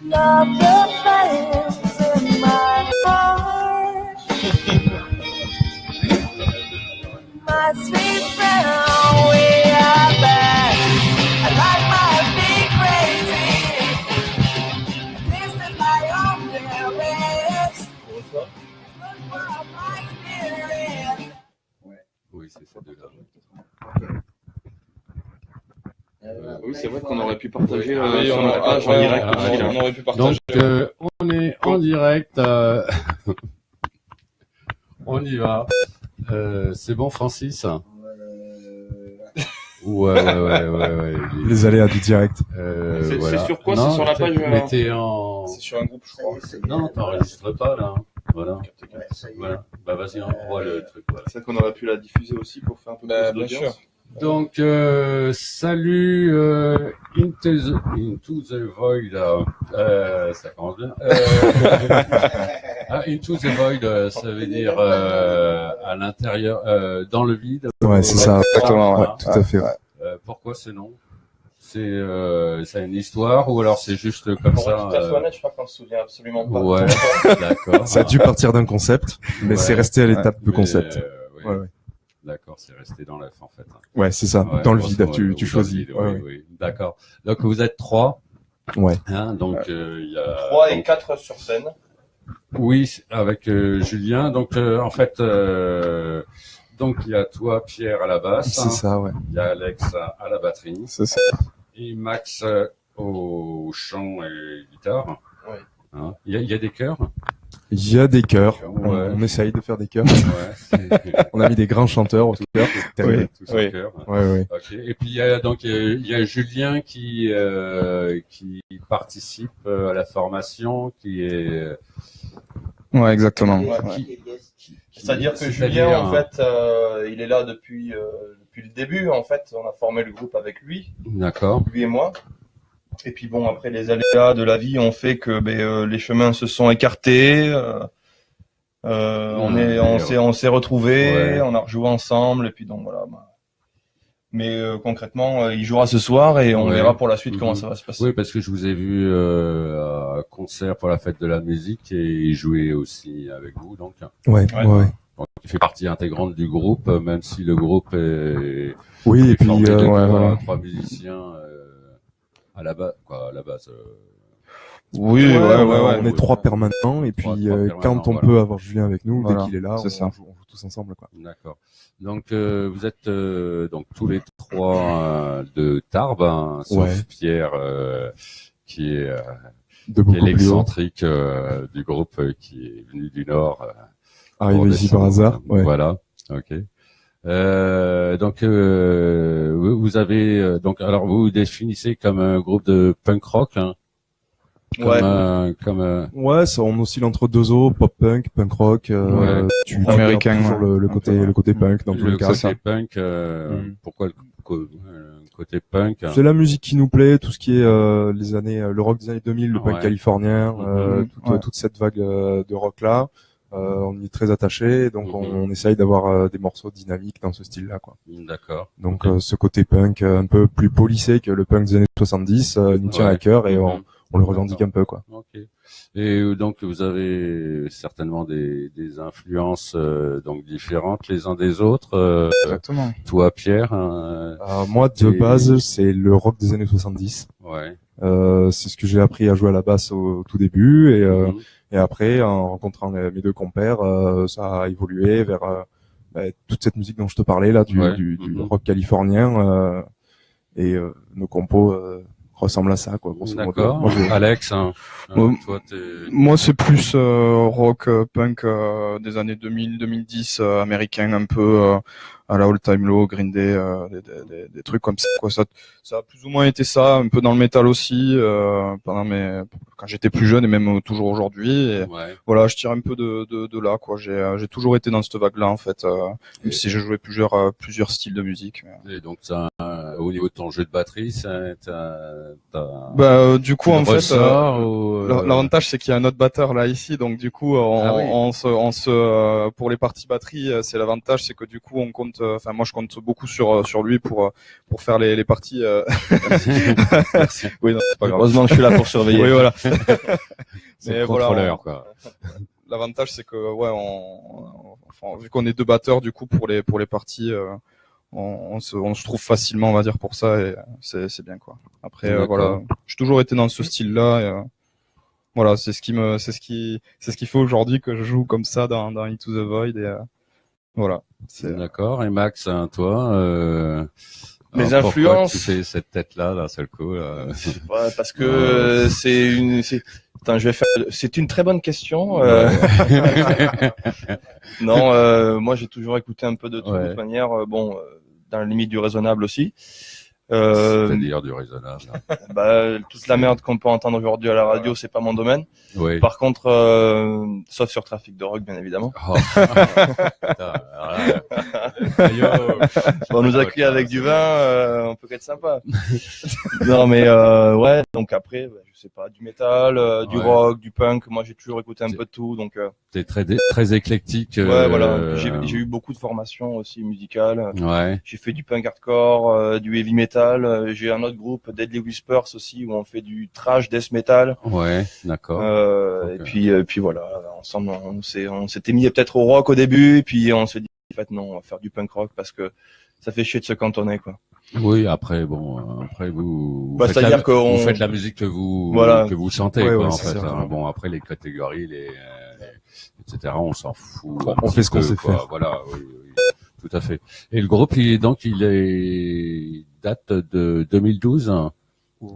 Love the flames in my heart. My sweet friend, we are back. Life must be crazy. This is my own lyrics. Good for my spirit. Oui, c'est ça de là. Oui, c'est vrai qu'on aurait pu partager Oui, sur notre page en direct aussi. on aurait pu partager. Donc, on est en direct. On y va. C'est bon, Francis? Ouais. Les aléas du direct. C'est sur quoi? C'est sur la page mettez en... C'est sur un groupe, je crois. Non, t'enregistres pas, là. Voilà. Voilà. Bah, vas-y, envoie le truc. Voilà. C'est vrai qu'on aurait pu la diffuser aussi pour faire un peu plus d'audience. Bien sûr. Donc, salut Into the Void. Ça commence bien. Into the Void, ça veut dire à l'intérieur, dans le vide. Ouais, c'est ça. Exactement. Ouais, tout à fait. Ouais. Pourquoi ce nom? Ça a une histoire ou alors c'est juste comme Pour ça? être tout à fait honnête, je crois qu'on se souvient absolument pas. Ouais, d'accord. Ça a dû partir d'un concept, mais c'est resté à l'étape de concept. Oui. Ouais. D'accord, c'est resté dans l'œuf en fait. Ouais, c'est ça. Ouais, dans le bon, vide, ouais, tu choisis. Oui. D'accord. Donc vous êtes 3. Ouais. Hein, donc il y a 3 et 4 sur scène. Oui, avec Julien. Donc en fait, donc il y a toi, Pierre, à la basse. C'est ça, ouais. Il y a Alex à la batterie. C'est ça. Et Max au chant et guitare. Oui. Hein, il y a des chœurs. Il y a des chœurs. Ouais. On essaye de faire des chœurs. Ouais, On a mis des grands chanteurs au chœur. oui, tous en Oui. chœur. Ouais. Okay. Et puis il y a Julien qui participe à la formation, qui est Ouais, exactement. C'est-à-dire que Julien, en fait, il est là depuis le début. En fait, on a formé le groupe avec lui. D'accord. Lui et moi. Et puis bon, après les aléas de la vie ont fait que les chemins se sont écartés. On s'est retrouvés, on a rejoué ensemble et puis donc voilà. Mais concrètement, il jouera ce soir et on verra pour la suite comment ça va se passer. Oui, parce que je vous ai vu à concert pour la fête de la musique et il jouait aussi avec vous, donc. Ouais. Donc, il fait partie intégrante du groupe, même si le groupe est. Oui, et puis formé de voilà. 3 musiciens à la base, Oui, ouais. On est 3 permanents et puis quand on peut avoir Julien avec nous, dès qu'il est là, on joue tous ensemble, quoi. D'accord. Donc vous êtes donc tous les 3 de Tarbes, hein, sauf Pierre qui est l'excentrique du groupe qui est venu du Nord. Arrivé ici par hasard. Ouais. Voilà. Ok. Donc vous avez donc alors vous définissez comme un groupe de punk rock, hein, Ouais, ça on oscille entre deux eaux, pop punk, punk rock, tu américain, toujours le côté punk dans tous les cas. Le côté punk, pourquoi le côté punk? C'est la musique qui nous plaît, tout ce qui est les années le rock des années 2000, le punk californien, toute cette vague de rock là. On y est très attaché, donc on essaye d'avoir des morceaux dynamiques dans ce style-là, quoi. D'accord. Donc ce côté punk un peu plus polissé que le punk des années 70 nous tient à cœur et on le revendique un peu, quoi. Ok. Et donc vous avez certainement des influences donc différentes les uns des autres. Exactement. Toi, Pierre. Moi, de base, c'est le rock des années 70. Ouais. C'est ce que j'ai appris à jouer à la basse au tout début et après, en rencontrant mes deux compères, ça a évolué vers toute cette musique dont je te parlais là, du rock californien et nos compos ressemblent à ça, quoi. D'accord. Moi, Alex, moi c'est plus rock punk des années 2000-2010 américain, un peu à la All Time Low, Green Day, des trucs comme ça, quoi. Ça a plus ou moins été ça, un peu dans le métal aussi, quand j'étais plus jeune et même toujours aujourd'hui. Et voilà, je tire un peu de là, quoi. J'ai toujours été dans cette vague-là, en fait, même si j'ai joué plusieurs styles de musique. Et donc, au niveau de ton jeu de batterie, du coup, en fait, l'avantage, c'est qu'il y a un autre batteur là ici, donc du coup, pour les parties batterie, c'est l'avantage, c'est que du coup, on compte, moi, je compte beaucoup sur lui pour faire les parties. Merci. Oui, non, c'est pas grave. Heureusement que je suis là pour surveiller. Oui, voilà. C'est le contrôleur, quoi. L'avantage, c'est que, vu qu'on est deux batteurs, du coup, pour les parties, on se trouve facilement, on va dire, pour ça, et c'est bien, quoi. Après, voilà, j'ai toujours été dans ce style-là, et, voilà, c'est ce qui fait aujourd'hui que je joue comme ça dans Into the Void, et voilà. D'accord. Et Max, toi, mes influences. Tu fais cette tête-là, d'un seul coup. Parce que c'est une très bonne question. Non, moi j'ai toujours écouté un peu de toute manière. Dans la limite du raisonnable aussi. C'est-à-dire du raisonnable. Toute la merde qu'on peut entendre aujourd'hui à la radio, c'est pas mon domaine. Oui. Par contre, sauf sur Trafic de Rock, bien évidemment. Oh. Putain, on nous accueille avec du vin, on peut être sympa. Non mais donc après, je sais pas, du métal, du rock, du punk. Moi, j'ai toujours écouté un peu de tout, donc. T'es très éclectique. Voilà. J'ai eu beaucoup de formations aussi musicales. Ouais. J'ai fait du punk hardcore, du heavy metal. J'ai un autre groupe, Deadly Whispers aussi, où on fait du thrash death metal. Ouais, d'accord. Et puis voilà, ensemble, on s'était mis peut-être au rock au début, et puis on s'est dit en fait non, on va faire du punk rock parce que ça fait chier de se cantonner, quoi. Oui, après vous faites la musique que vous sentez, quoi, en fait. Bon, après les catégories, etc., on s'en fout. On fait ce qu'on sait faire. Voilà, oui, tout à fait. Et le groupe, il date de 2012.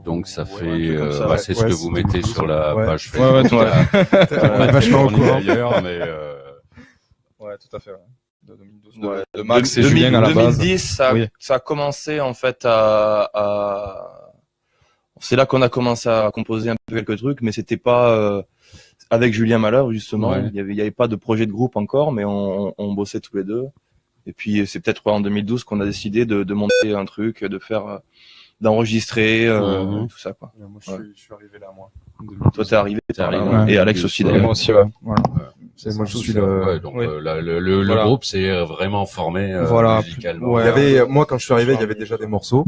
Donc ça fait, c'est ce que vous mettez sur la page Facebook. Vachement au courant. D'ailleurs, mais tout à fait. De 2012. De Max et Julien à la base. 2010, ça a commencé en fait c'est là qu'on a commencé à composer un peu quelques trucs, mais c'était pas avec Julien Malheur justement. Il y avait pas de projet de groupe encore, mais on bossait tous les deux. Et puis c'est peut-être en 2012 qu'on a décidé de monter un truc, d'enregistrer tout ça, quoi. Moi, je suis arrivé là, moi. Toi, t'es arrivé. Et Alex aussi, d'ailleurs. Moi aussi, ouais. Voilà. Moi, je suis le groupe s'est vraiment formé musicalement. Il y avait, moi, quand je suis arrivé, il y avait déjà des morceaux.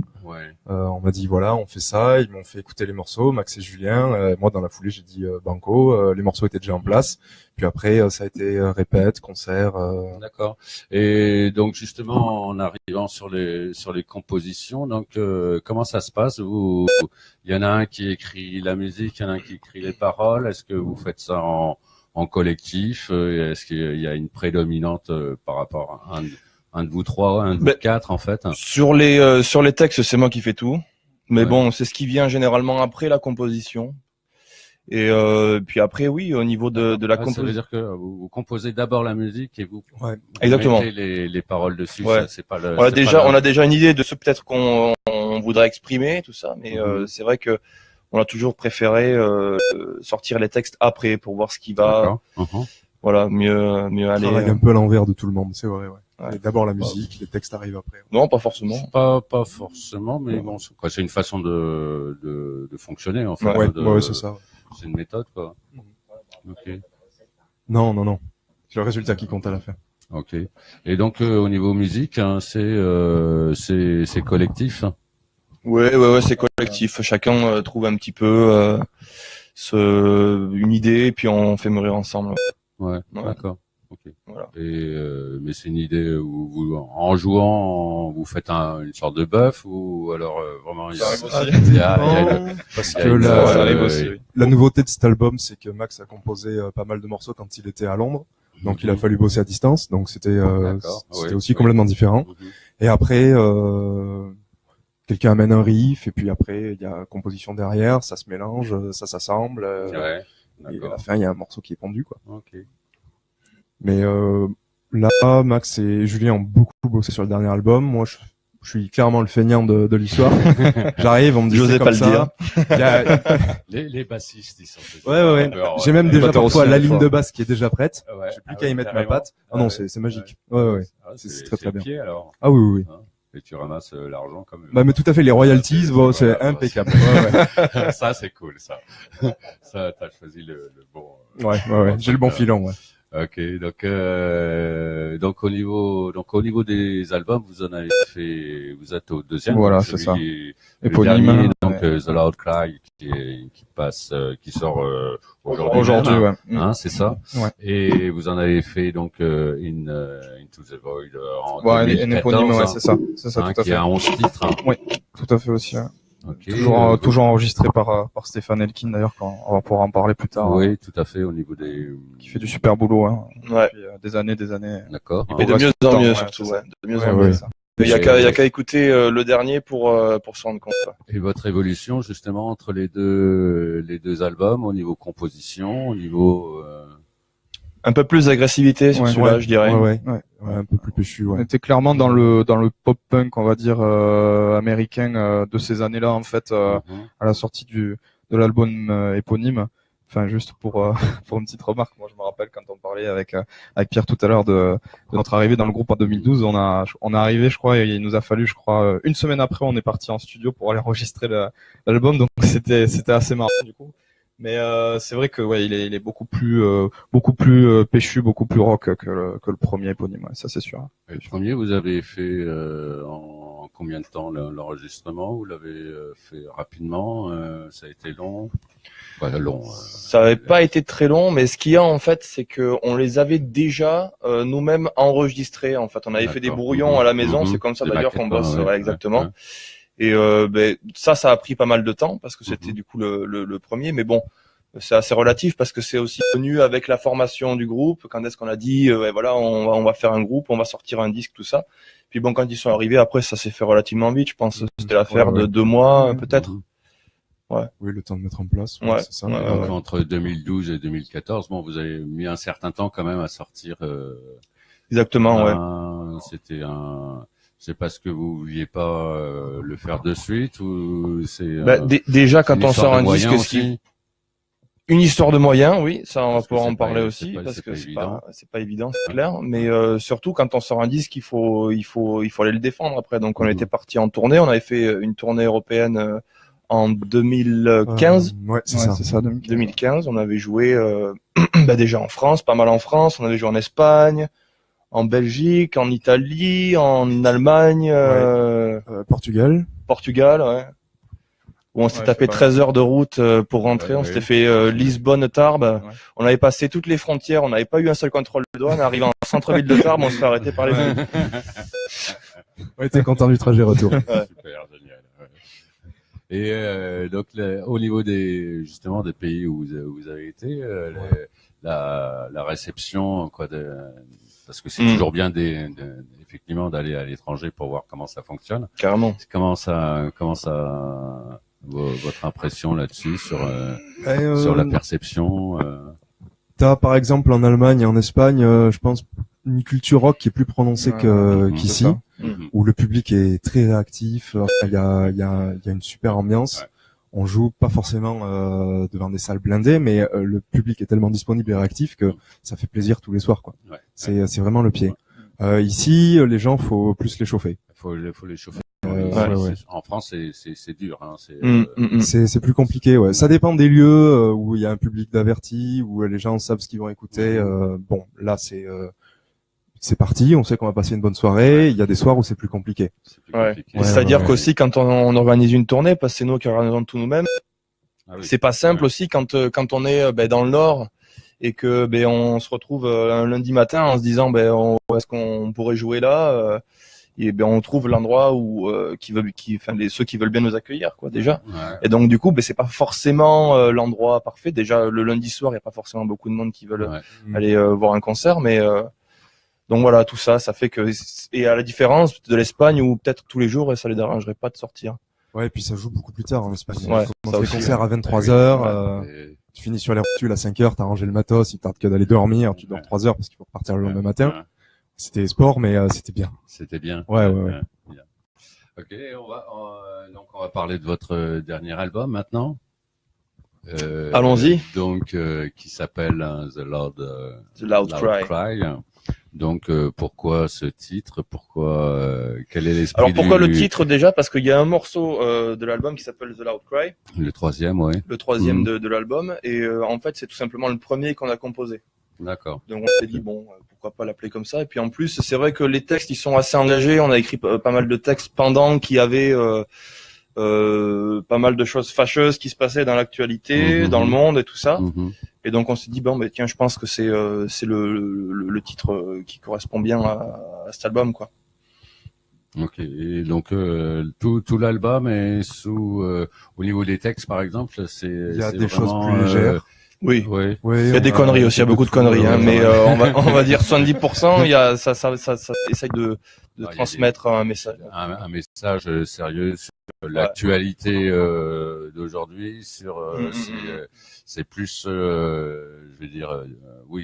On m'a dit, voilà, on fait ça. Ils m'ont fait écouter les morceaux, Max et Julien. Moi, dans la foulée, j'ai dit banco. Les morceaux étaient déjà en place. Puis après, ça a été répète, concert. D'accord. Et donc justement, en arrivant sur les compositions, donc comment ça se passe? Il y en a un qui écrit la musique, il y en a un qui écrit les paroles. Est-ce que vous faites ça en collectif? Est-ce qu'il y a une prédominante par rapport à un de vous trois, un de vous quatre, en fait? Sur les textes, c'est moi qui fais tout. Mais bon, c'est ce qui vient généralement après la composition. Et puis après, oui, au niveau de la composition. Ça veut dire que vous composez d'abord la musique et vous exactement. mettez les paroles dessus. Ouais. Ça, c'est pas le. On a déjà une idée de ce peut-être qu'on voudrait exprimer, tout ça, mais c'est vrai que on a toujours préféré sortir les textes après pour voir ce qui va. Voilà, mieux aller. Travaille un peu à l'envers de tout le monde, c'est vrai. D'abord la musique, les textes arrivent après. Non, pas forcément. Pas forcément, mais bon, c'est une façon de fonctionner, en fait. Ouais, c'est ça. C'est une méthode, quoi. Ok. Non. C'est le résultat qui compte à la fin. Ok. Et donc au niveau musique, hein, c'est collectif. Ouais, c'est collectif. Chacun trouve un petit peu une idée, puis on fait mûrir ensemble. Ouais. D'accord. Ok. Voilà. Et mais c'est une idée où vous, en jouant, vous faites une sorte de buff, ou alors vraiment parce que la nouveauté de cet album, c'est que Max a composé pas mal de morceaux quand il était à Londres, donc il a fallu bosser à distance, donc c'était aussi complètement différent. Et après quelqu'un amène un riff, et puis après il y a composition derrière, ça se mélange, ça s'assemble, et à la fin il y a un morceau qui est pondu, quoi. Ok. Mais Là, Max et Julien ont beaucoup bossé sur le dernier album. Moi, je suis clairement le feignant de l'histoire. J'arrive, on me dit J'osais c'est pas comme le ça. Les bassistes, ils sont. Ouais. J'ai même déjà parfois la ligne de basse qui est déjà prête. Ouais. J'ai plus qu'à y mettre ma patte. Ah non, c'est magique. Ouais. C'est très bien. Pied, alors. Ah oui. Hein, et tu ramasses l'argent quand même. Bah mais tout à fait, les royalties, bon, c'est impeccable. Ouais. Ça c'est cool, ça. Ça, t'as choisi le bon. Ouais. J'ai le bon filon, ouais. Ok, donc au niveau des albums, vous en avez fait, vous êtes au deuxième. Voilà, c'est ça. Éponyme. Dernier, donc The Loud Cry qui sort aujourd'hui. Ouais. Hein, c'est ça. Ouais. Et vous en avez fait donc Into the Void en 2014. Éponyme, ouais, c'est ça, tout à fait. Qui a 11 titres. Hein. Oui, tout à fait aussi. Ouais. Okay. Toujours enregistré par Stéphane Elkin d'ailleurs, quand on va pouvoir en parler plus tard. Oui, tout à fait, au niveau des... Qui fait du super boulot, hein. Ouais. Depuis des années. D'accord. Et de mieux en mieux, surtout, ouais. De mieux en mieux. Il y a qu'à écouter le dernier pour se rendre compte. Quoi. Et votre évolution, justement, entre les deux albums, au niveau composition, au niveau... Un peu plus d'agressivité sur celui-là, je dirais. Ouais, un peu plus péchu, ouais. On était clairement dans le pop-punk, on va dire, américain, de ces années-là, en fait, à la sortie de l'album éponyme. Enfin, juste pour une petite remarque, moi je me rappelle quand on parlait avec Pierre tout à l'heure de notre arrivée dans le groupe en 2012, on est arrivé, je crois, et il nous a fallu, je crois, une semaine après, on est parti en studio pour aller enregistrer l'album, donc c'était assez marrant du coup. Mais c'est vrai que ouais, il est beaucoup plus péchu, beaucoup plus rock que le premier éponyme, ouais, ça c'est sûr. Et le premier, vous avez fait en combien de temps l'enregistrement? Vous l'avez fait rapidement? Ça a été long? Ouais, long. Ça n'avait pas été très long, mais ce qu'il y a en fait, c'est que on les avait déjà nous-mêmes enregistrés. En fait, on avait fait des brouillons à la maison. C'est comme ça d'ailleurs qu'on bosse. Ouais, exactement. Et ça a pris pas mal de temps parce que c'était du coup le premier. Mais bon, c'est assez relatif parce que c'est aussi venu avec la formation du groupe. Quand est-ce qu'on a dit, voilà, on va faire un groupe, on va sortir un disque, tout ça. Puis bon, quand ils sont arrivés, après, ça s'est fait relativement vite. Je pense que c'était l'affaire de 2 mois, peut-être. Ouais. Oui, le temps de mettre en place. Ouais. C'est ça. Donc entre 2012 et 2014, bon, vous avez mis un certain temps quand même à sortir. Exactement, ouais. C'était c'est parce que vous vouliez pas le faire de suite ou c'est. Déjà quand on sort un disque, aussi. Une histoire de moyens, oui, ça on va pouvoir en parler aussi parce que c'est pas évident, c'est clair. Mais surtout quand on sort un disque, il faut aller le défendre après. Donc on était parti en tournée, on avait fait une tournée européenne. En 2015, c'est ça, 2015, on avait joué déjà en France, pas mal en France, on avait joué en Espagne, en Belgique, en Italie, en Allemagne, Portugal, ouais. Où on s'est tapé 13 heures de route pour rentrer, on s'était fait Lisbonne-Tarbes, on avait passé toutes les frontières, on n'avait pas eu un seul contrôle de douane, arrivé en centre-ville de Tarbes, on se fait arrêter par les flics. Ouais, t'es content du trajet retour. Super, génial. Et donc au niveau des pays où vous avez été, la réception parce que c'est toujours bien effectivement d'aller à l'étranger pour voir comment ça fonctionne. Carrément. Comment ça votre impression là-dessus sur la perception. T'as par exemple en Allemagne et en Espagne, je pense une culture rock qui est plus prononcée qu'ici. Où le public est très réactif, il y a une super ambiance. On joue pas forcément devant des salles blindées, mais le public est tellement disponible et réactif que ça fait plaisir tous les soirs, quoi. C'est vraiment le pied. Ici, les gens, faut plus les chauffer. Faut les chauffer. En France, c'est dur. Hein, c'est plus compliqué. Ouais. Ça dépend des lieux où il y a un public d'avertis, où les gens savent ce qu'ils vont écouter. Bon, là, c'est parti, on sait qu'on va passer une bonne soirée. Il y a des soirs où c'est plus compliqué. C'est-à-dire qu'aussi quand on organise une tournée, parce que c'est nous qui organisons tout nous-mêmes, c'est pas simple aussi quand on est dans le Nord et que on se retrouve un lundi matin en se disant est-ce qu'on pourrait jouer là et on trouve l'endroit où ceux qui veulent bien nous accueillir quoi déjà. Et donc du coup c'est pas forcément l'endroit parfait. Déjà le lundi soir il y a pas forcément beaucoup de monde qui veulent aller voir un concert, mais donc voilà, tout ça fait que, et à la différence de l'Espagne où peut-être tous les jours, ça les dérangerait pas de sortir. Ouais, et puis ça joue beaucoup plus tard en Espagne. Ouais, on commence les concerts à 23h, tu finis sur les rotules à 5h, t'as rangé le matos, il tarde que d'aller dormir, tu dors 3 heures parce qu'il faut repartir le lendemain matin. C'était sport, mais c'était bien. C'était bien. Ouais. Bien. Ok, donc on va parler de votre dernier album maintenant. Allons-y. Donc, qui s'appelle The Loud Cry. Donc, pourquoi ce titre? Pourquoi quel est l'esprit? Alors pourquoi le titre déjà? Parce qu'il y a un morceau de l'album qui s'appelle The Loud Cry. Le troisième, oui. Le troisième de l'album, et en fait c'est tout simplement le premier qu'on a composé. D'accord. Donc on s'est dit bon, pourquoi pas l'appeler comme ça. Et puis en plus c'est vrai que les textes ils sont assez engagés. On a écrit pas mal de textes pendant qui avaient pas mal de choses fâcheuses qui se passaient dans l'actualité, dans le monde et tout ça. Et donc on s'est dit bon, tiens, je pense que c'est le titre qui correspond bien à cet album, quoi. Ok. Et donc tout l'album est sous au niveau des textes, par exemple, il y a des choses plus légères. Oui. Oui. Il y a des conneries aussi, il y a beaucoup de conneries, hein, mais on va dire 70%. Il y a ça essaye de transmettre un message. Un message sérieux sur l'actualité d'aujourd'hui, sur c'est plus je vais dire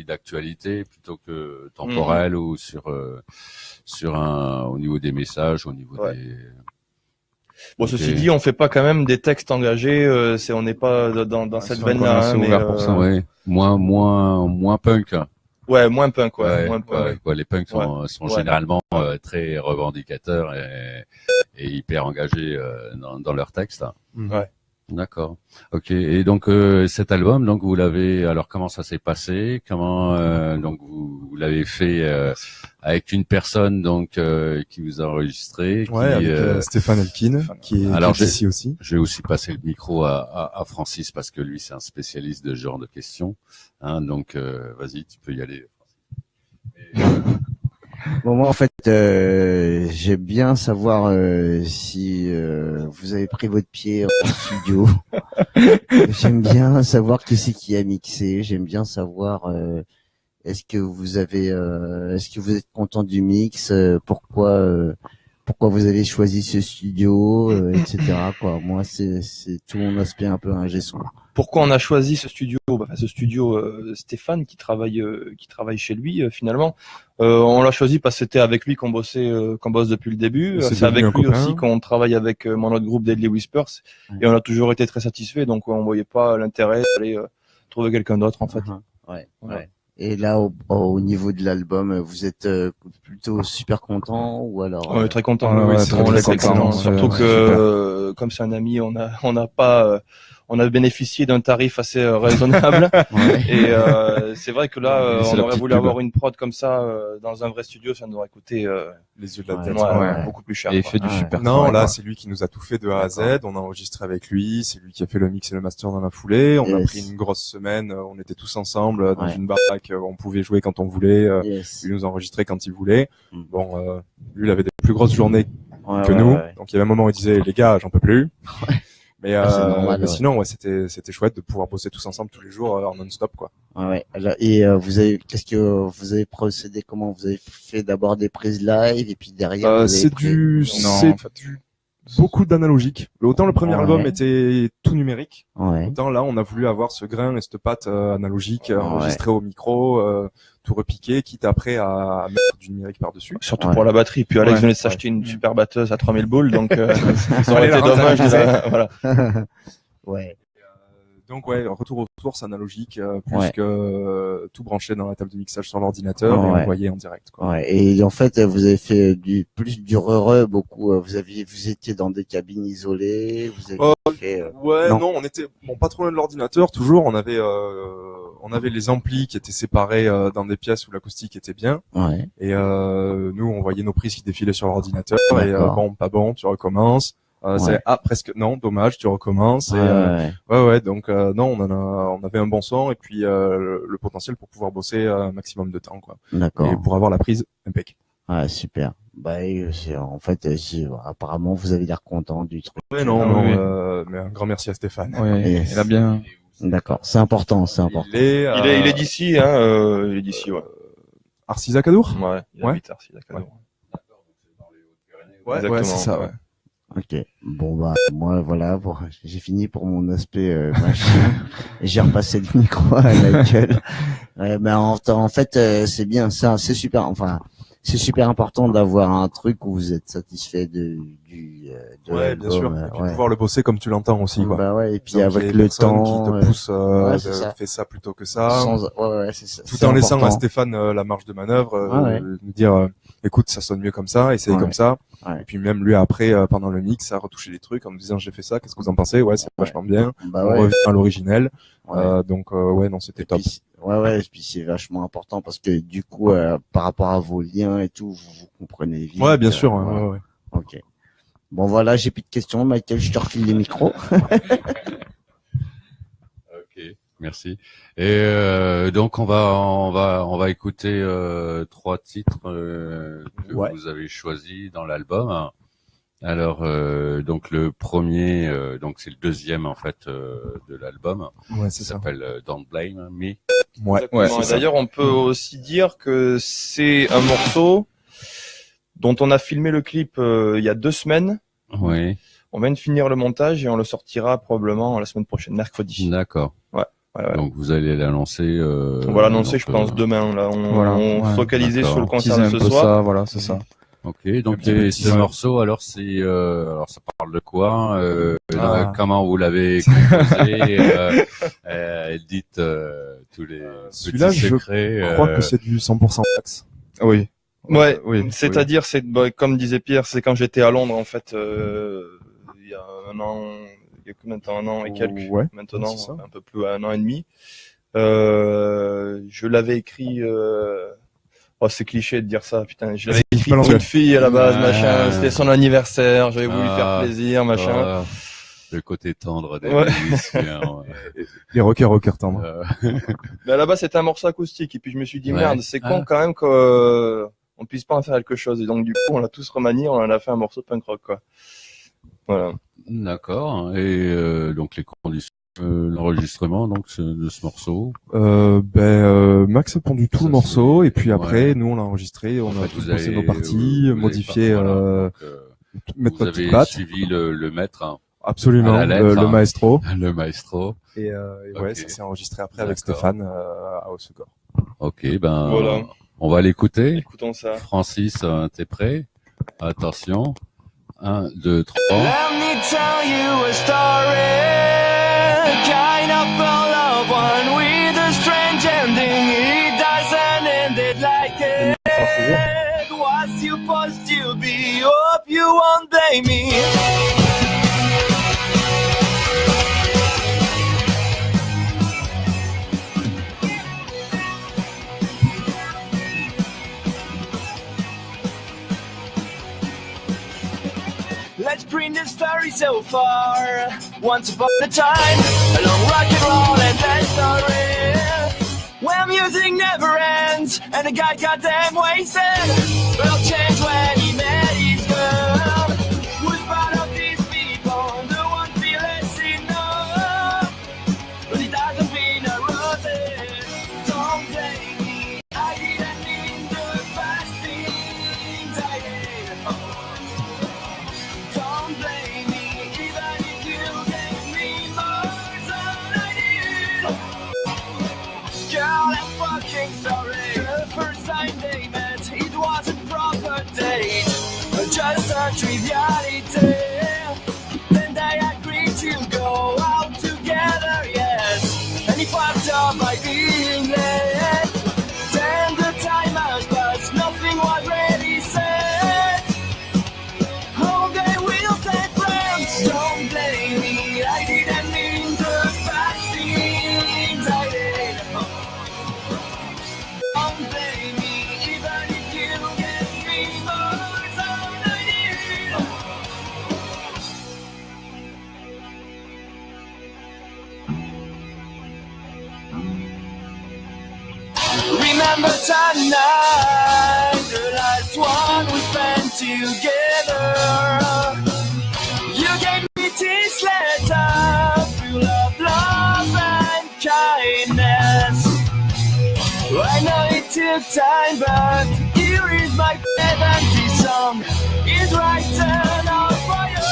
d'actualité plutôt que temporel ou sur au niveau des messages, au niveau des. Bon, ceci dit, on fait pas quand même des textes engagés. On n'est pas dans cette veine-là, hein, mais pour ça. Moins punk. Ouais, moins punk, moins punk. Les punks sont généralement très revendicateurs et hyper engagés dans leurs textes. Ouais. D'accord. Ok. Et donc cet album, donc vous l'avez. Alors comment ça s'est passé? Comment donc vous l'avez fait avec une personne donc qui vous a enregistré? Avec Stéphane Elkin, qui est ici aussi. Je vais aussi passer le micro à Francis parce que lui c'est un spécialiste de ce genre de questions. Hein, donc vas-y, tu peux y aller. Bon, moi, en fait, j'aime bien savoir si vous avez pris votre pied en studio. J'aime bien savoir qui c'est qui a mixé. J'aime bien savoir est-ce que vous êtes content du mix, pourquoi vous avez choisi ce studio, etc. Quoi. Moi, c'est tout mon aspect un peu ingé son. Pourquoi on a choisi ce studio? Stéphane qui travaille chez lui finalement. On l'a choisi parce que c'était avec lui qu'on bosse depuis le début. C'est avec lui aussi qu'on travaille avec mon autre groupe Deadly Whispers, et on a toujours été très satisfaits. Donc on voyait pas l'intérêt d'aller trouver quelqu'un d'autre en fait. Ouais. Et là, au niveau de l'album, vous êtes plutôt super content ou alors? On est très content. C'est excellent. Surtout que comme c'est un ami, on a bénéficié d'un tarif assez raisonnable. Et c'est vrai que là, on aurait voulu avoir une prod comme ça dans un vrai studio, ça nous aurait coûté les yeux de la tête. Beaucoup plus cher. Et il fait du super. Non, là, c'est lui qui nous a tout fait de A à Z. On a enregistré avec lui. C'est lui qui a fait le mix et le master dans la foulée. On a pris une grosse semaine. On était tous ensemble dans une baraque. On pouvait jouer quand on voulait. Il nous enregistrait quand il voulait. Bon, lui, il avait des plus grosses journées que nous. Donc il y avait un moment où il disait, les gars, j'en peux plus. Mais sinon, c'était chouette de pouvoir bosser tous ensemble tous les jours en non-stop, quoi. Et qu'est-ce que vous avez procédé? Comment vous avez fait? D'abord des prises live et puis derrière. Beaucoup d'analogique. Autant le premier album était tout numérique, autant là on a voulu avoir ce grain et cette patte analogique enregistrée au micro, tout repiqué, quitte après à mettre du numérique par-dessus. Surtout pour la batterie. Puis Alex venait de s'acheter une super batteuse à 3000 boules, donc ça aurait été dommage. Voilà. Donc retour aux sources analogiques, plus que tout branché dans la table de mixage sur l'ordinateur et envoyé en direct, quoi. Et en fait, vous avez fait du re beaucoup. Vous étiez dans des cabines isolées. Vous avez fait. Non, on était pas trop loin de l'ordinateur. Toujours, on avait les amplis qui étaient séparés dans des pièces où l'acoustique était bien. Et nous, on voyait nos prises qui défilaient sur l'ordinateur. Et pas bon, tu recommences. C'est presque non, dommage, tu recommences. Donc non, on avait un bon son et puis le potentiel pour pouvoir bosser un maximum de temps, quoi. D'accord. Et pour avoir la prise impec. Super. En fait, apparemment vous avez l'air content du truc. Mais un grand merci à Stéphane. Il a bien. D'accord, c'est important. Il est d'ici, hein. Il est d'ici, Arcis-Acadour. Il habite Arcis-Acadour. Ouais, c'est ça. Ouais. Ok. Bon moi voilà, j'ai fini pour mon aspect machin. Et j'ai repassé le micro à la gueule. En fait c'est bien, ça c'est super. Enfin, c'est super important d'avoir un truc où vous êtes satisfait de ouais, bien sûr. Et puis pouvoir le bosser comme tu l'entends aussi, quoi. Bah ouais, et puis donc, avec le temps qui te pousse, fais ça plutôt que ça. C'est ça. Tout en laissant à Stéphane la marge de manœuvre, nous dire, écoute, ça sonne mieux comme ça, essaye comme ça. Ouais. Et puis même lui après, pendant le mix, a retouché les trucs en me disant j'ai fait ça, qu'est-ce que vous en pensez? Ouais, c'est vachement bien. On revient à l'originel. Donc non, c'était top. Et puis c'est vachement important parce que du coup, par rapport à vos liens et tout, vous comprenez vite. Ouais, bien sûr. Ouais. Ok. Bon voilà, j'ai plus de questions. Michael, je te refile les micros. Ok, merci. Et donc on va écouter 3 titres que vous avez choisis dans l'album. Alors donc le premier, donc c'est le deuxième en fait de l'album. Ouais, c'est ça. S'appelle Don't Blame Me. Ouais. D'ailleurs, on peut aussi dire que c'est un morceau dont on a filmé le clip il y a 2 semaines. Oui. On vient de finir le montage et on le sortira probablement la semaine prochaine, mercredi. D'accord. Ouais. Donc vous allez l'annoncer. On va l'annoncer, je pense, demain. Là, on se focalisait sur le concert de ce soir. Ça, voilà, c'est ça. Ok, donc ce morceau, alors c'est, alors ça parle de quoi comment vous l'avez composé dites tous les celui-là, petits secrets. Je crois que c'est du 100% Max. Oui. Ouais, c'est-à-dire, c'est comme disait Pierre, c'est quand j'étais à Londres en fait, il y a un an, maintenant un an et quelques, maintenant un peu plus un an et demi. Je l'avais écrit. C'est cliché de dire ça, putain. Je l'avais écrit pour une fille à la base, machin. C'était son anniversaire, j'avais voulu faire plaisir, machin. Le côté tendre des musiciens. Les rockers tendres. Mais à la base, c'était un morceau acoustique. Et puis je me suis dit, merde, c'est con quand même qu'on puisse pas en faire quelque chose. Et donc du coup, on l'a tous remanié, on en a fait un morceau punk rock, quoi. Voilà. D'accord. Et donc les conditions. L'enregistrement donc de ce morceau. Max a pondu tout le morceau et puis après nous on l'a enregistré, on a tous bossé nos parties, modifié, mettre notre petite patte. Vous avez suivi le maître. Hein, absolument, le maestro. Le maestro. Et ouais, ça s'est enregistré après avec Stéphane à Haut-Secours. Ok, voilà. On va l'écouter. Écoutons ça. Francis, t'es prêt? Attention. 1, 2, 3. Let me tell you a story. Kind of a love one with a strange ending. It doesn't end it like it was supposed to be. Hope you won't blame me. Let's bring the story so far. Once upon a time, a long rock and roll and dance story, where music never ends and the guy got damn wasted. But it'll change when he met his girl. Who's part of these people? The one feel less enough, but it doesn't mean a roses. Don't blame me, I didn't mean the bad things I did. Don't blame me, even if you gave me more than I did. Girl, I'm fucking sorry. The first time they met, it wasn't proper date, just a triviality. Then they agreed to go out together, yes. And he fucked up by being late. Then the time has passed, nothing was ready set. Oh, they will stay friends. Don't blame me, I didn't mean the bad things I did. Don't blame me, even if you gave me more than I did. Remember that night, the last one we spent together. You gave me this letter, full of love and kindness. I know it took time, but here is my pen and this song is written on fire.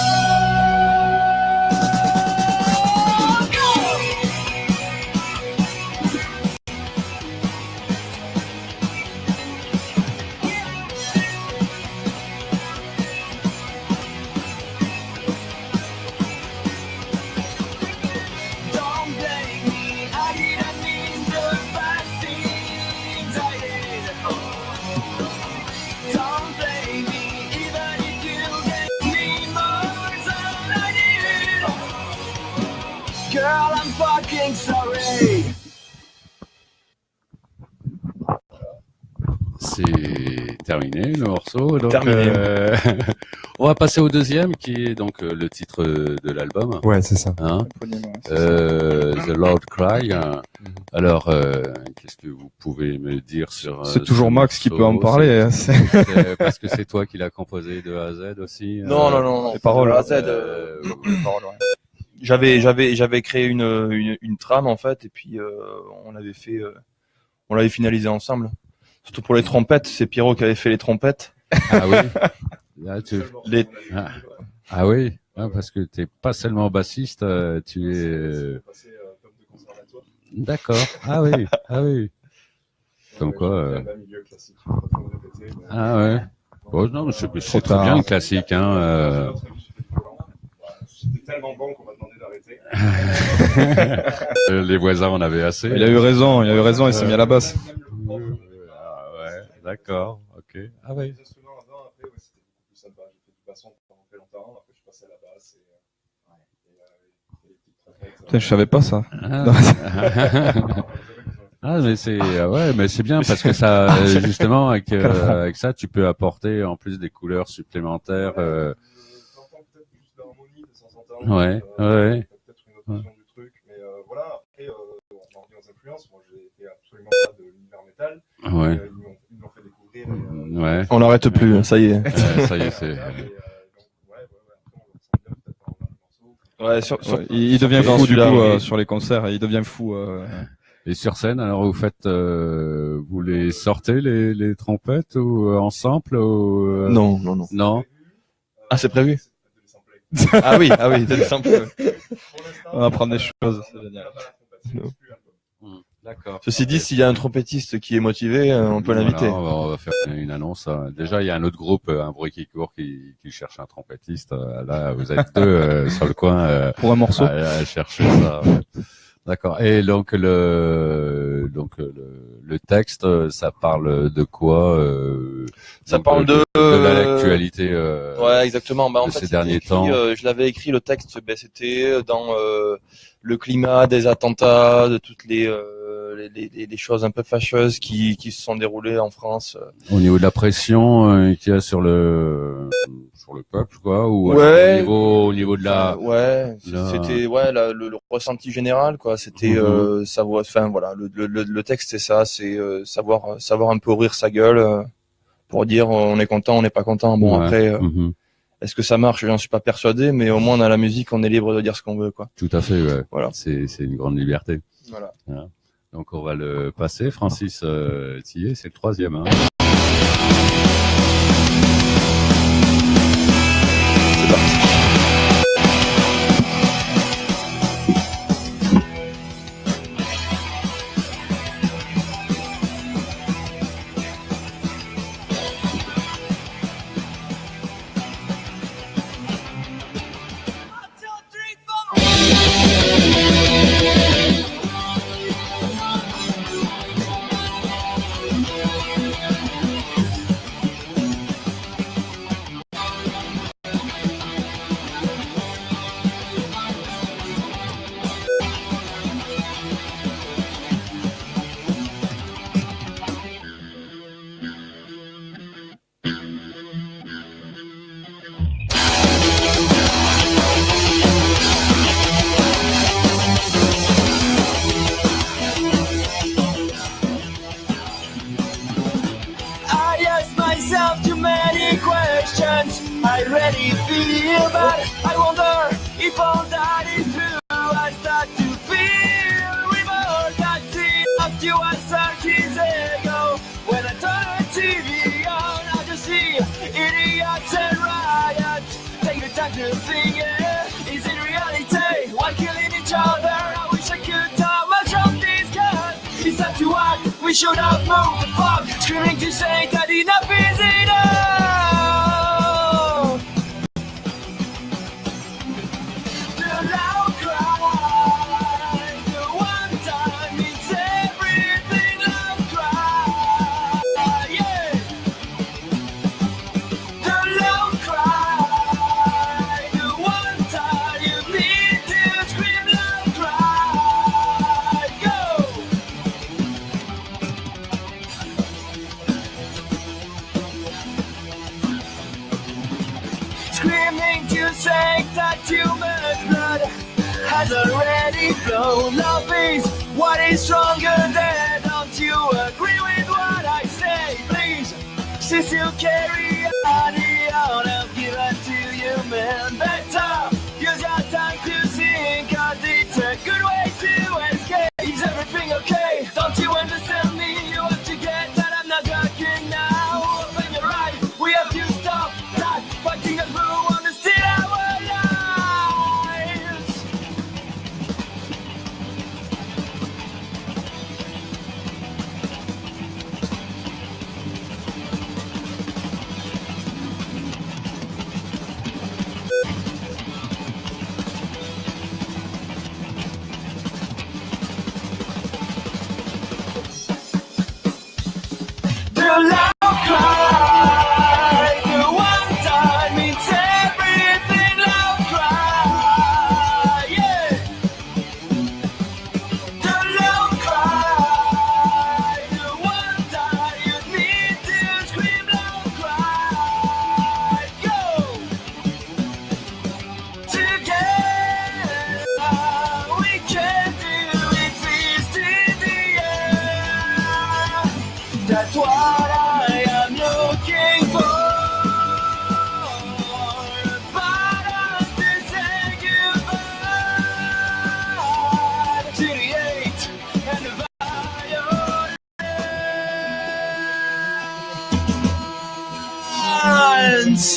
Girl, I'm fucking sorry. C'est terminé le morceau. Donc, Terminé. On va passer au deuxième qui est donc le titre de l'album. Ouais, c'est ça. Hein The Loud Cry. Alors, qu'est-ce que vous pouvez me dire sur C'est toujours Max qui peut en parler. Parce que c'est toi qui l'as composé de A à Z aussi. Non. Les paroles. De A à Z. Les paroles, ouais. J'avais créé une trame en fait, et puis on l'avait finalisé ensemble. Surtout pour les trompettes, c'est Pierrot qui avait fait les trompettes. Ah oui. Là, Ah oui, parce que t'es pas seulement bassiste, tu es. D'accord. Ah oui. Comme quoi. Ah ouais. Bon, non, c'est très bien le classique, hein. C'était tellement bon qu'on m'a demandé d'arrêter. Les voisins en avaient assez. Il a eu raison, il s'est mis à la basse. Ah ouais, d'accord, ok. Ah ouais. Putain, je savais pas ça. Mais c'est bien parce que ça, justement, avec ça, tu peux apporter en plus des couleurs supplémentaires. Ouais. Peut-être une autre vision du truc, mais voilà. Après, on en revient aux influences. Moi, j'ai été absolument pas de l'univers métal. Ouais. Ils m'ont fait découvrir. Ouais. On n'arrête plus, ça y est. Ça y est, c'est. Il devient fou du coup sur les concerts. Il devient fou. Et sur scène, alors vous faites, vous les sortez les trompettes ou en sample ou Non. Non. Ah, c'est prévu. Ah oui, t'as des samples. On apprend des choses, c'est génial. D'accord. Ceci dit, s'il y a un trompettiste qui est motivé, on peut l'inviter. Voilà, on va faire une annonce. Déjà, il y a un autre groupe, un bruit qui court, qui cherche un trompettiste. Là, vous êtes deux sur le coin pour un morceau à chercher ça. Ouais. D'accord. Et donc le texte, ça parle de quoi Ça parle de l'actualité. Ouais, exactement. Bah, en fait, ces derniers temps. Je l'avais écrit le texte. C'était dans le climat des attentats, de toutes les choses un peu fâcheuses qui se sont déroulées en France. Au niveau de la pression qu'il y a sur le peuple, quoi, ou ouais, au niveau de la. Ouais, c'était le ressenti général, quoi. C'était savoir. Enfin voilà, le texte c'est ça, c'est savoir un peu ouvrir sa gueule pour dire on est content, on n'est pas content. Bon après. Est-ce que ça marche? J'en suis pas persuadé, mais au moins dans la musique, on est libre de dire ce qu'on veut, quoi. Tout à fait, ouais. Voilà. C'est une grande liberté. Voilà. Donc on va le passer. Francis Tillet, c'est le troisième. Hein. C'est parti. I already feel bad. I wonder if all that is true. I start to feel remote. I see up to us years ago. When I turn the TV on, I just see idiots and riots. Take the time to think, is it reality? Why killing each other? I wish I could tell much of these guys. It's time to act. We should have moved the fuck. Screaming to say that enough is enough. screaming to say that human blood has already flown. Love is what is stronger than. Don't you agree with what I say? Please, since you carry on the honor given to you, man, better use your time to sing, cause it's a good way to escape. Is everything okay? Don't you understand me? You have to get that I'm not joking now. Open your eyes, we have to stop that fighting that we want to steal our lives. The loud cry, the one time means everything. Loud cry, yeah. The loud cry, the one time you need to scream. Loud cry, go. Together we can do it. Fist in the air. That's what I am looking for. But I'm to say goodbye to the hate and the violence.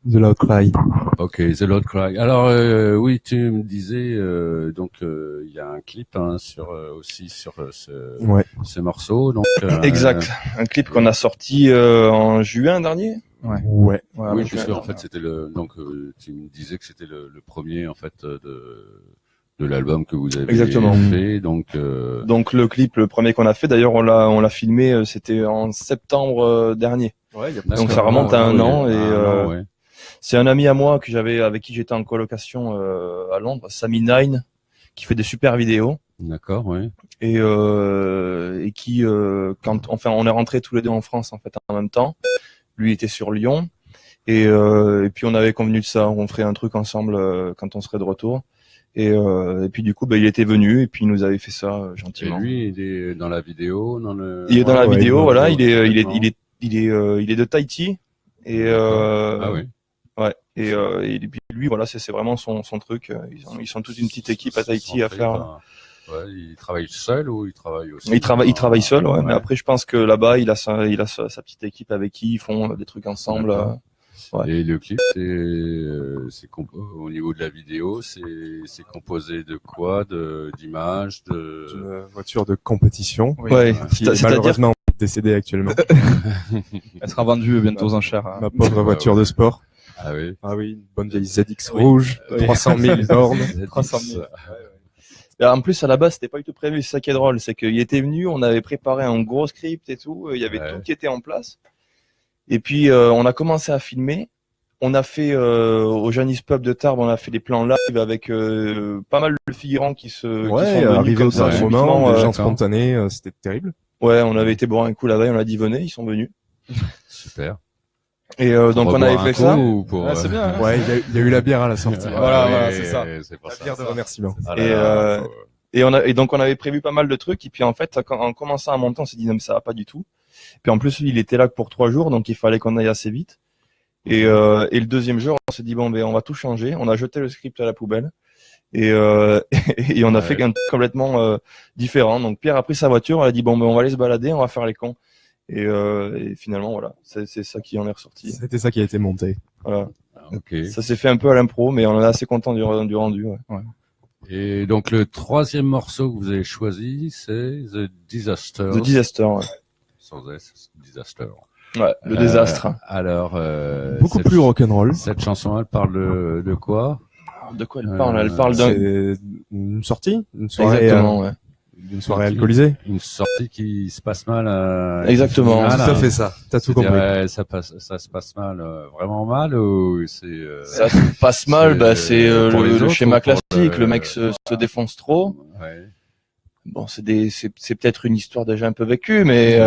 The Loud Cry. Ok, The Loud Cry. Alors oui, tu me disais donc il y a un clip hein, sur aussi sur ce morceau. Donc exact, un clip qu'on a sorti en juin dernier. Ouais. Oui, puisque en fait c'était le donc tu me disais que c'était le premier en fait de l'album que vous avez fait. Donc le clip, le premier qu'on a fait, d'ailleurs on l'a filmé, c'était en septembre dernier. Ouais, donc ça remonte à un an et c'est un ami à moi que avec qui j'étais en colocation à Londres, Sami Nine, qui fait des super vidéos. D'accord, oui. Et qui on est rentrés tous les deux en France en fait en même temps. Lui était sur Lyon et puis on avait convenu de ça, on ferait un truc ensemble quand on serait de retour. Et puis du coup il était venu et puis il nous avait fait ça gentiment. Et lui il est dans la vidéo, il est dans la vidéo, voilà, il est de Tahiti et ah oui. Ouais, et puis lui, voilà, c'est vraiment son truc. Ils sont toute une petite équipe à Tahiti à faire. Ouais, il travaille seul ou il travaille aussi? Il travaille seul, ouais. Mais après, je pense que là-bas, il a sa petite équipe avec qui ils font des trucs ensemble. Ouais. Et le clip, c'est au niveau de la vidéo, c'est composé de quoi? D'images, d'une voiture de compétition. Oui. Ouais. Qui est malheureusement décédée actuellement. Elle sera vendue bientôt aux enchères. Ma pauvre voiture de sport. Ah oui. Ah oui, une bonne vieille ZX rouge, 300 000 bornes. 300 000. Et en plus, à la base, c'était pas du tout prévu. C'est ça qui est drôle, c'est qu'il était venu, on avait préparé un gros script et tout, il y avait tout qui était en place. Et puis, on a commencé à filmer. On a fait, au Janis Pub de Tarbes, on a fait des plans live avec pas mal de figurants qui sont arrivés au dernier moment, des gens spontanés, c'était terrible. Ouais, on avait été boire un coup la veille, on a dit venez, ils sont venus. Super. Et donc on avait fait ça. C'est bien. Hein. Ouais, il y a eu la bière à la sortie. Voilà, c'est ça. La bière de remerciement. Et donc on avait prévu pas mal de trucs. Et puis en fait, en commençant à monter, on s'est dit non mais ça va pas du tout. Puis en plus, il était là que pour 3 jours, donc il fallait qu'on aille assez vite. Et le deuxième jour, on s'est dit bon ben on va tout changer. On a jeté le script à la poubelle. Et on a fait un truc complètement différent. Donc Pierre a pris sa voiture, elle a dit bon ben on va aller se balader, on va faire les cons. Et finalement voilà, c'est ça qui en est ressorti. C'était ça qui a été monté. Voilà. Okay. Ça s'est fait un peu à l'impro, mais on est assez content du rendu. Ouais. Et donc le troisième morceau que vous avez choisi, c'est The Disaster. The Disaster. Ouais. Sans S, Disaster. Ouais, le désastre. Alors, beaucoup plus rock'n'roll. Cette chanson, elle parle de quoi? De quoi elle parle? Elle parle d'une sortie, une soirée. Exactement, ouais. Une soirée alcoolisée. Une sortie qui se passe mal. Exactement. Tout à fait ça. T'as tout compris. Ça se passe mal, vraiment mal, ou c'est. Ça se passe mal, c'est le schéma classique. Le mec se défonce trop. Ouais. Bon, c'est peut-être une histoire déjà un peu vécue, mais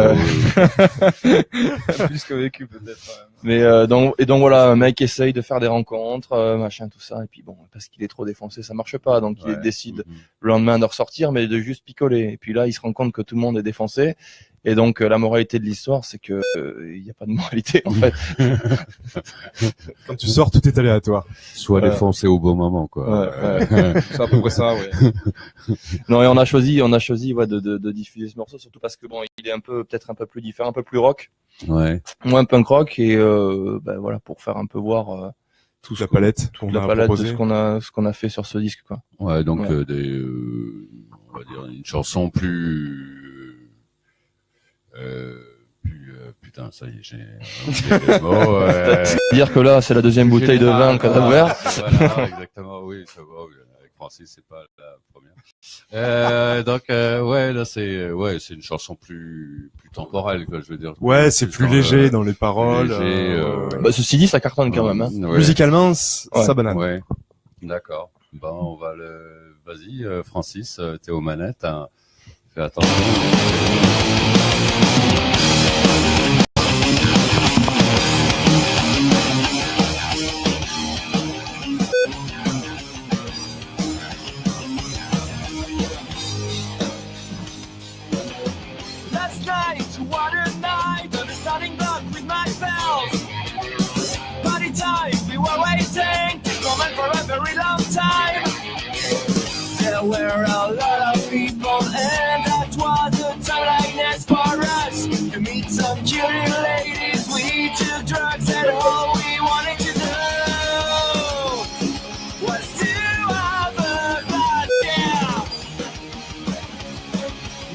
plus que vécue peut-être. Mais donc voilà, un mec essaye de faire des rencontres, machin, tout ça, et puis bon, parce qu'il est trop défoncé, ça marche pas, donc il décide le lendemain de ressortir, mais de juste picoler. Et puis là, il se rend compte que tout le monde est défoncé, et donc la moralité de l'histoire, c'est que il y a pas de moralité en fait. Quand tu sors, tout est aléatoire. Soit défoncé au bon moment, quoi. C'est à peu près ça, ouais. Non, et on a choisi de diffuser ce morceau, surtout parce que bon, il est peut-être un peu plus différent, un peu plus rock. Ouais. Moins punk rock, et voilà, pour faire un peu voir toute la palette de ce qu'on a fait sur ce disque, quoi. Ouais, donc on va dire une chanson plus putain, ça y est, j'ai des mots. Dire que là, c'est la deuxième bouteille de vin qu'on a ouvert. Voilà, exactement, oui, ça va. Avec Francis, c'est pas la première. Donc là c'est une chanson plus temporelle, quoi, je veux dire. Ouais, c'est plus léger dans les paroles. Ceci dit, ça cartonne quand même. Hein. Ouais. Musicalement, ça banane. Ouais. D'accord. On va Vas-y, Francis, t'es aux manettes. Hein. Fais attention. There were a lot of people, and that was a time like next for us to meet some cute ladies. We took drugs, and all we wanted to do was to have a blast, yeah.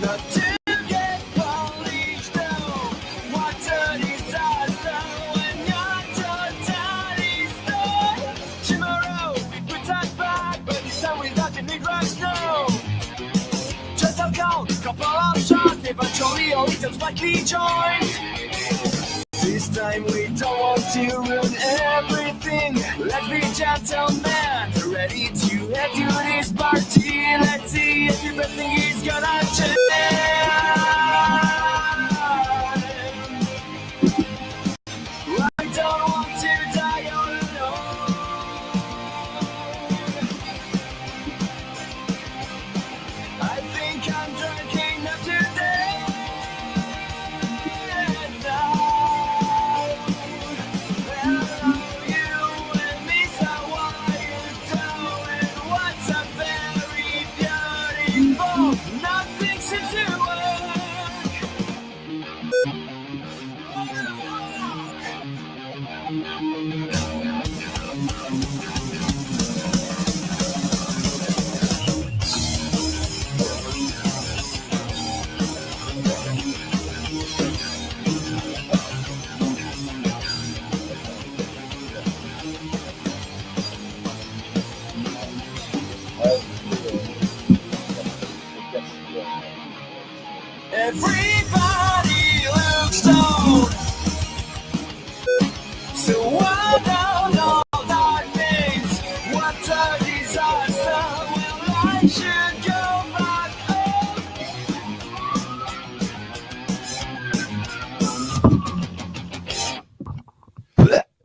Not to get polished, though. What a disaster when you're totally stoned. Tomorrow we put that back, but this time without any drugs, no. Just alcohol, couple of shots, eventually all it just likely joined. This time we don't want to ruin everything. Let's be gentlemen, ready to head to this party. Let's see if everything is gonna change. I don't want to die all alone. I think I'm drunk enough today. Nothing seems to work. Everybody looks stoned. So what does all that means? What a disaster. Well, I should go back home.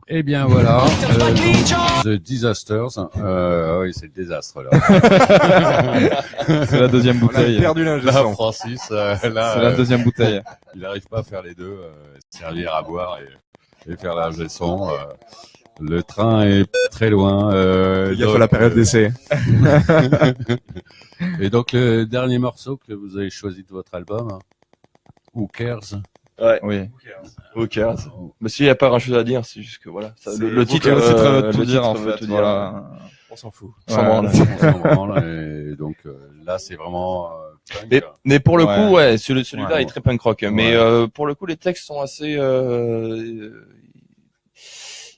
Eh bien voilà, The Disasters. Oui, c'est le désastre là. C'est la deuxième bouteille. On a perdu l'ingé Là, son. Francis, là, C'est la deuxième bouteille. Il n'arrive pas à faire les deux, servir à boire et faire l'ingé son. Le train est pas très loin. Il y a la période d'essai. Et donc le dernier morceau que vous avez choisi de votre album, hein, Who Cares? Ouais. Oui. Who cares? Mais s'il n'y a pas grand chose à dire, c'est juste que voilà. Ça, le titre, Le titre veut tout le dire titre en veut fait. tout dire. Voilà. On s'en fout. Sans branle. On s'en branle, et donc là c'est vraiment Mais pour le coup, celui-là est très punk rock. Mais pour le coup, les textes sont assez.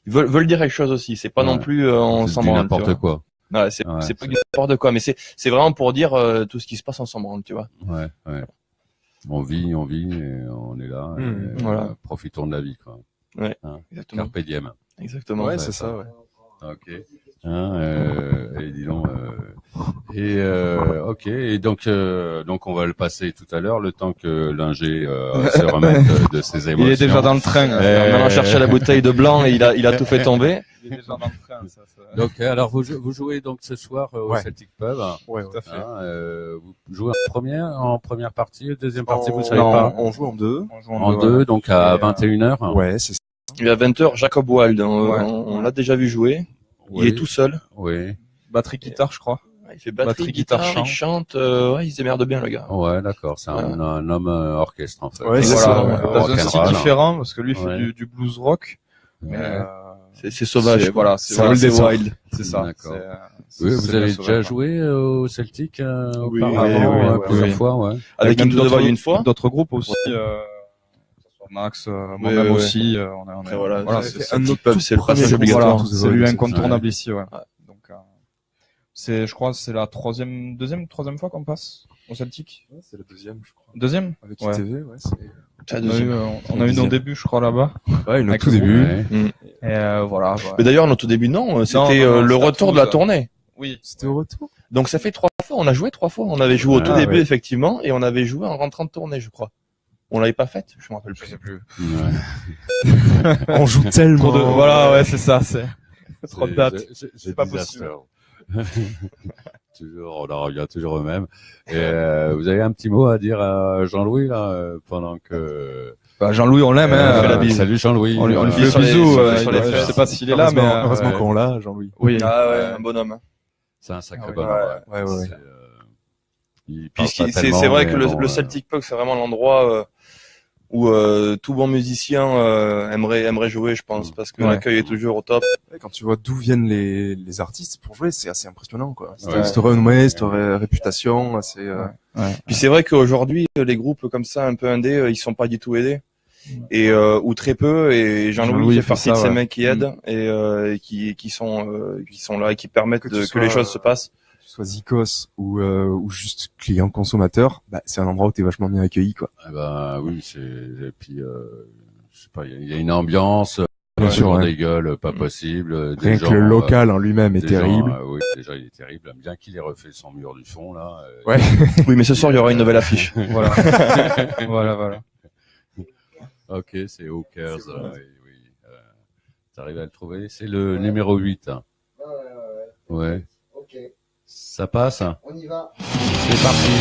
Ils veulent dire quelque chose aussi. C'est pas non plus on s'en branle. N'importe quoi. Ouais, c'est pas n'importe quoi, mais c'est vraiment pour dire tout ce qui se passe en s'en branle, tu vois. Ouais. On vit et on est là. Voilà. Profitons de la vie, quoi. Ouais. Exactement. Carpe diem. Exactement. Ouais, c'est ça. Ouais. Ok. Et dis donc. Ok. Et donc on va le passer tout à l'heure, le temps que l'ingé se remette de ses émotions. Il est déjà dans le train. On allant chercher la bouteille de blanc et il a tout fait tomber. Il est déjà dans le train. Donc alors vous jouez donc ce soir au Celtic Pub. Ouais, tout à fait. Vous jouez en première partie, deuxième partie, vous savez pas. On joue en deux. En deux, donc à 21h. Ouais, c'est ça. Et à 20h, Jacob Wild, on l'a déjà vu jouer. Oui. Il est tout seul. Oui. Batterie guitare, je crois. Il fait batterie, guitare, il chante. Il se démerde bien, le gars. Ouais, d'accord. C'est un homme orchestre, en fait. Ouais, c'est ça. Dans un style différent, parce que lui, il fait du blues rock. C'est sauvage. Voilà, c'est wild. C'est ça. D'accord. Oui, vous avez déjà joué au Celtic auparavant, plusieurs fois, ouais. Avec Into the Void une fois. D'autres groupes aussi. Max, moi-même aussi. Après, voilà, c'est un autre pub, c'est le passage obligatoire. C'est lui incontournable ici, ouais. Donc, je crois, c'est la troisième fois qu'on passe au Celtic. Ouais, c'est la deuxième, je crois. Deuxième? Avec ITV, ouais, on a eu nos débuts, je crois, là-bas. Ouais, notre tout début. Et voilà. Mais d'ailleurs, notre début, non, c'était le retour de la tournée. Oui. C'était au retour. Donc ça fait 3 fois, on a joué 3 fois. On avait joué au tout début, effectivement, et on avait joué en rentrant de tournée, je crois. On l'avait pas faite, je me rappelle plus. Je sais plus. Ouais. On joue tellement. Voilà, ouais, c'est ça, c'est trop de dates. C'est pas possible. Toujours, on en revient toujours au même. Et vous avez un petit mot à dire à Jean-Louis là pendant que. Jean-Louis, on l'aime, Salut Jean-Louis. On lui fait le bisou. Je sais pas s'il est là, mais heureusement qu'on l'a, Jean-Louis. Oui. Ah ouais, un bonhomme. C'est un sacré bonhomme. Ouais. Puis c'est vrai que le Celtic Pub, c'est vraiment l'endroit où tout bon musicien aimerait jouer, je pense, parce que l'accueil est toujours au top. Quand tu vois d'où viennent les artistes pour jouer, c'est assez impressionnant, quoi. Cette renommée, cette réputation, c'est. Puis c'est vrai qu'aujourd'hui, les groupes comme ça, un peu indés, ils sont pas du tout aidés. Et ou très peu, et Jean-Louis fait partie de ces mecs qui aident et qui sont là et qui permettent que les choses se passent. Soit Zikos ou juste client consommateur, c'est un endroit où t'es vachement bien accueilli, quoi. Oui, et puis je sais pas, il y a une ambiance, des gueules pas possible. Rien que le local en lui-même est terrible. Oui, déjà il est terrible, bien qu'il ait refait son mur du fond là. Oui, mais ce soir il y aura une nouvelle affiche. Voilà. voilà. Ok, c'est Hawkers. Oui. T'arrives à le trouver? C'est le numéro 8. Ouais. Ok. Ça passe? On y va. C'est parti.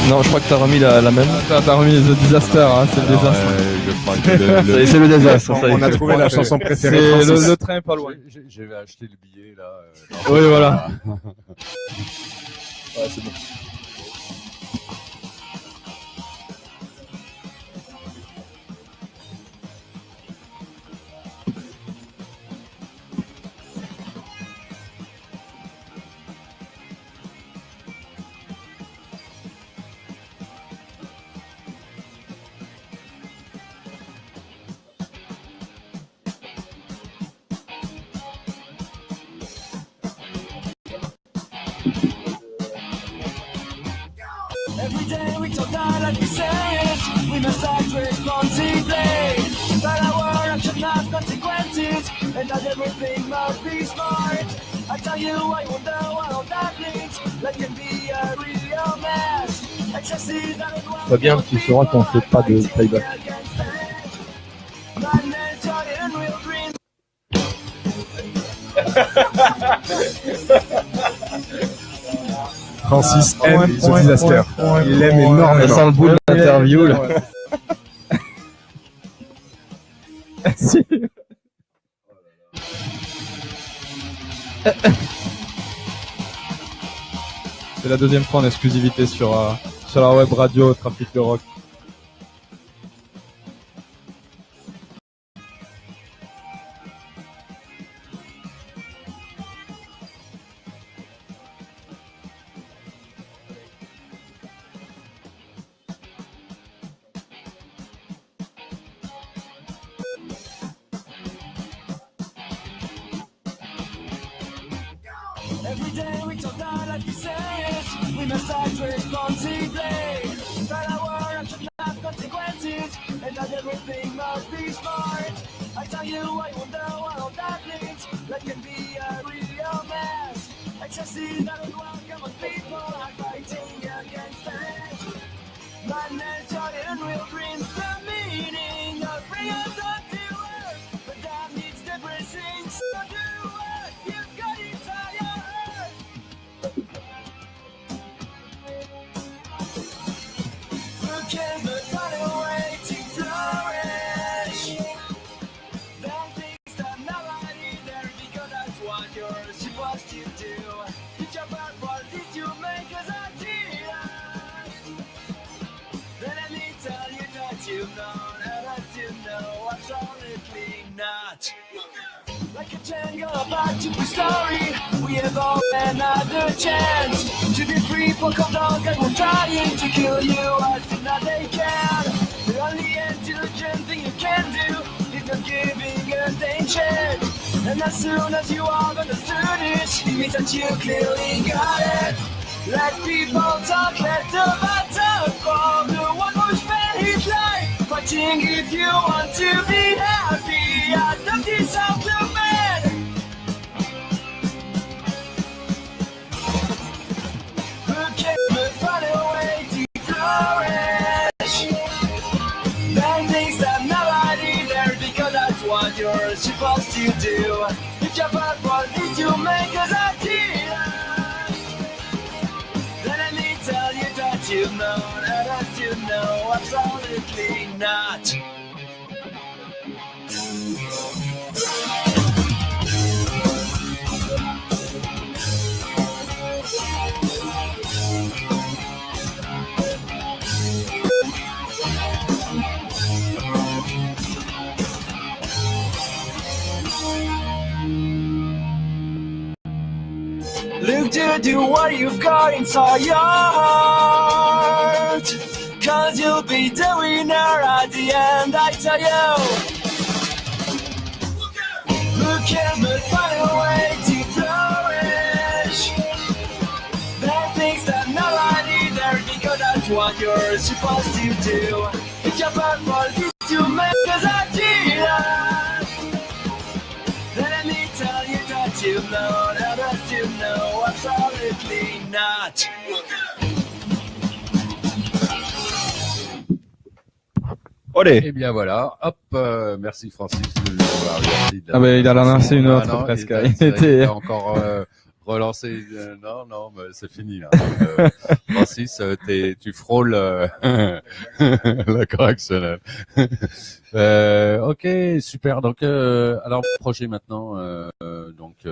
Non, je crois que t'as remis la même. T'as remis The Disaster, c'est le désastre. Je crois que c'est le désastre. On a trouvé la chanson préférée. Le train est pas loin. J'ai acheté le billet là. Oui, voilà. C'est bon. Every day we talk down like we say it. We must act responsibly. But our action has consequences, and not everything must be smart. I tell you, I wonder what all that means. That can be a real mess. Excessive and Fabien, tu sauras qu'on fait pas de playback. Francis aime The Disaster. Il l'aime énormément. Ça sent le bout de l'interview, là. Si. C'est la deuxième fois en exclusivité sur la web radio Trafic le Rock. Every day we talk down like we say it. We must act responsibly. But our actions have consequences, and not everything must be smart. I tell you, I wonder what all that means. That can be a real mess. Excessive and unwelcome people are fighting against it. Madness, joy, and real dreams, the meaning of bring us up to earth. But that needs depressing, so do what you've got inside your heart. Who cares but find a way to flourish? Then things that nobody there because that's what you're supposed to do. If your purpose is to make us ideas, then I need to tell you that you know, and I still know absolutely not. Like a tango about to be story, we have all another chance to be free from control, and we're trying to kill you as soon as they can. The only intelligent thing you can do is not giving attention. And as soon as you all understood it, it means that you clearly got it. Let people talk, let the battle fall. The one who spent his life fighting if you want to be happy. I don't deserve the man. Who can find a way to flourish? Then things that nobody there because that's what you're supposed to do. If your purpose is to make us ideas, then I need to tell you that you know, and I still know absolutely not. Look to do what you've got inside your heart, 'cause you'll be the winner at the end, I tell you. Who cares but find a way to flourish? There are things that nobody there because that's what you're supposed to do. If your purpose is to make us ideas, then I need to tell you that you know, that you know absolutely not. Olé. Et bien voilà, hop, merci Francis. Ah ben il a lancé une autre presque. Il était encore relancé. Non, mais c'est fini là. Francis, tu frôles la correctionnelle. Ok, super. Donc, alors projet maintenant. Donc,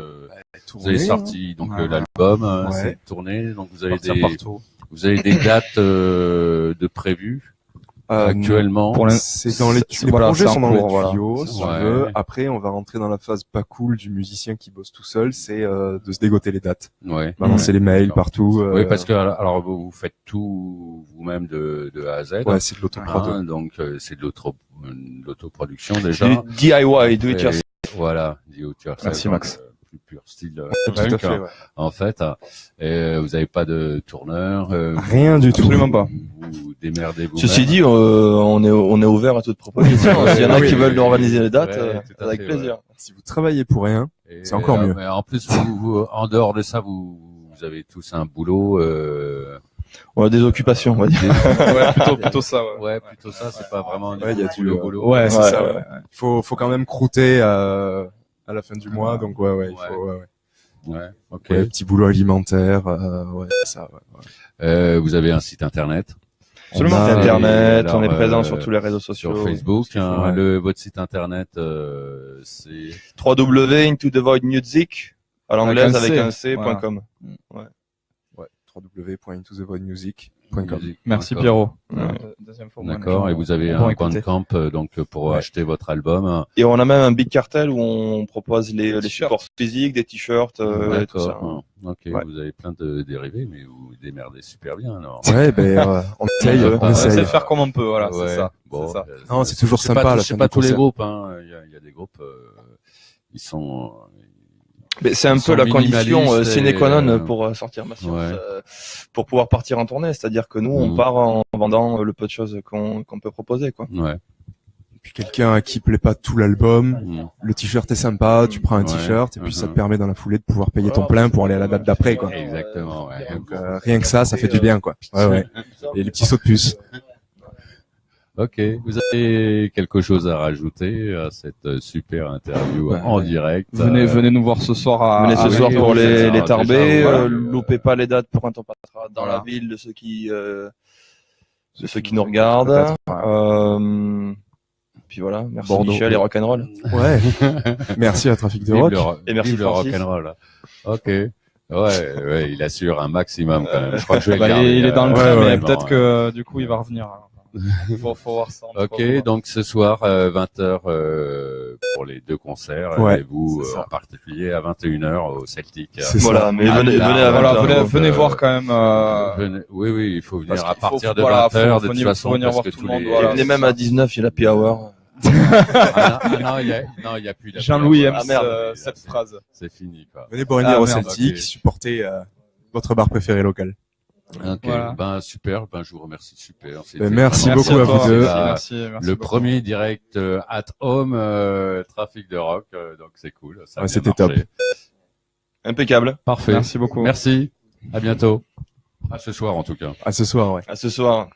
vous avez sorti donc l'album, c'est tourné. Donc vous avez des dates de prévues. Actuellement, c'est dans les projets sont dans les tuyaux, si tu veux. Après, on va rentrer dans la phase pas cool du musicien qui bosse tout seul, c'est de se dégoter les dates. Balancer les mails partout. Oui, parce que alors vous faites tout vous-même de A à Z. Ouais, c'est de l'autoprod. Donc c'est de l'autoproduction déjà. DIY, do it yourself. Voilà, do it yourself. Merci Max. Plus pur style tout à fait, en fait. Vous avez pas de tourneur, rien du tout, absolument pas. Vous démerdez vous. Ceci dit, on est ouvert à toute proposition. S'il y en a qui veulent organiser les dates, avec plaisir. Ouais. Si vous travaillez pour rien, c'est encore mieux. Mais en plus, vous, en dehors de ça, vous avez tous un boulot. On a des occupations, on va dire. plutôt ça. Ouais, plutôt ça. C'est pas vraiment il y a du boulot. Ouais, c'est ça. Ouais. Faut quand même croûter à la fin du mois, donc il faut. Ouais, ok. Petit boulot alimentaire, ça. Vous avez un site internet. Absolument. Internet, on est présent sur tous les réseaux sociaux. Sur Facebook, votre site internet, c'est www.Into the Void Music à l'anglaise avec un c.com. www.intothevoidmusic.com. Merci Pierrot. Deuxième fois. D'accord. Et vous avez un Bandcamp donc pour acheter votre album. Et on a même un Big Cartel où on propose les supports physiques, des t-shirts, et tout ça. Ok. Vous avez plein de dérivés, mais vous démerdez super bien alors. Ouais, on essaye. On essaie de faire comme on peut. Voilà, c'est ça. Bon, non, c'est toujours sympa. C'est pas tous les groupes. Il y a des groupes, ils sont. Mais c'est un peu la condition sine qua non pour sortir ma science, pour pouvoir partir en tournée. C'est-à-dire que nous, on part en vendant le peu de choses qu'on peut proposer, quoi. Ouais. Et puis quelqu'un à qui plaît pas tout l'album, le t-shirt est sympa, tu prends un t-shirt et puis ça te permet dans la foulée de pouvoir payer ton plein pour aller à la date d'après, quoi. Exactement. Ouais. Donc rien que ça fait du bien, quoi. Ouais. Et les petits sauts de puce. Ok, vous avez quelque chose à rajouter à cette super interview en direct? Venez nous voir ce soir venez ce soir pour les Tarbés, loupez pas les dates pour quand on passera dans la ville de ceux qui nous regardent. Puis voilà, merci Bordeaux. Michel et rock'n'roll. Ouais. Merci à Trafic de Rock. Et merci le rock'n'roll. Ok. Ouais, il assure un maximum quand même. Je crois que je vais le garder. Il est dans le train, mais peut-être que du coup il va revenir. Faut voir ça. Ok, donc ce soir 20h pour les deux concerts et vous en particulier à 21h au Celtic. Voilà, mais venez voir quand même. Oui, il faut venir à partir de 20h de toute façon parce que tous les venez même à 19, il y a l'happy hour. Non, il y a plus. Jean-Louis aime cette phrase. C'est fini quoi. Venez boire une bière au Celtic, supportez votre bar préféré local. Ok, ben super, je vous remercie, super. Merci beaucoup à vous deux. Merci le premier direct at home Trafic de Rock, donc c'est cool. C'était top. Impeccable. Parfait. Merci beaucoup. Merci. À bientôt. À ce soir en tout cas. À ce soir, ouais. À ce soir.